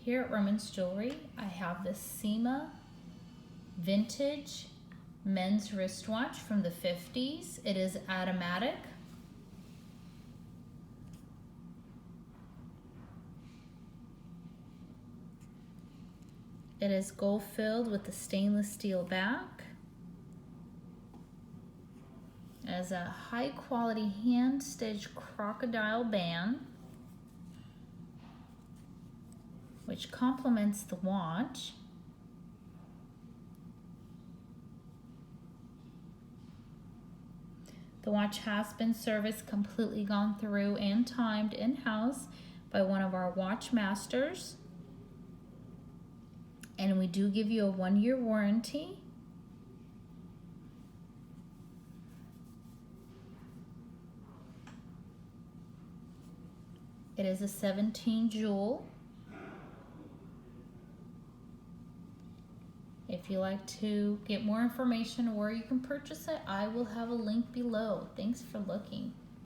Here at Roman's Jewelry, I have this Cyma vintage men's wristwatch from the 50s. It is automatic. It is gold filled with a stainless steel back. It has a high quality hand stitched crocodile band, which complements the watch. The watch has been serviced, completely gone through and timed in-house by one of our watch masters. And we do give you a 1-year warranty. It is a 17 jewel. If you'd like to get more information where you can purchase it, I will have a link below. Thanks for looking.